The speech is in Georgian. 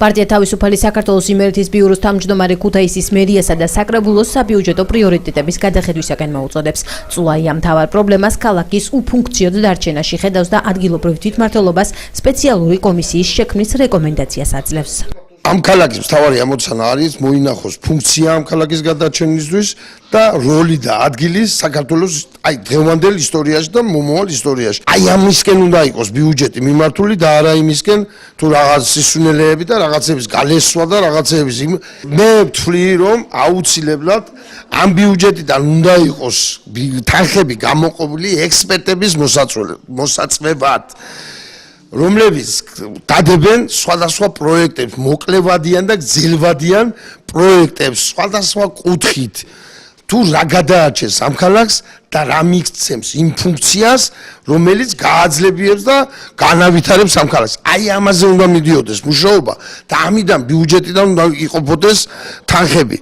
პარტია თავისუფალი საქართველოს იმერეთის ბიუროს თავმჯდომარე ქუთაისის მერიასა და საკრებულოს საბიუჯეტო პრიორიტეტების გადახედვისაკენ მოუწოდებს. წულაია მთავარ პრობლემას ქალაქის უფუნქციოდ დარჩენაში ხედავს და ადგილობრივ თვითმმართველობას სპეციალური კომისიის შექმნის რეკომენდაციას აძლევს. Am ქალაქის მთავარი ამოცანა არის მოინახოს ფუნქცია ამ ქალაქის გადარჩენისთვის და როლი და ადგილი საქართველოს დღევანდელ ისტორიაში და მომავალ ისტორიაში. ამისკენ უნდა იყოს ბიუჯეტი მიმართული და არა იმისკენ თუ რაღაც სისუნელეები და რაღაცების გალესვა და რაღაცების მე ვთვლი რომ აუცილებლად ამ ბიუჯეტიდან უნდა იყოს თანხები გამოყოფილი ექსპერტების მოსაწვევად. რომლებიც დადებენ სხვადასხვა პროექტებს, მოკლევადიან და გრძელვადიან პროექტებს სხვადასხვა კუთხით. თუ რა გადაარჩენს ამ ქალაქს და რა მიქცემს იმ ფუნქციას, რომელიც გააძლიერებს და განავითარებს ამ ქალაქს. ამაზე უნდა მიდიოდეს მუშაობა და ამიდან ბიუჯეტიდან უნდა იყოფოდეს თანხები.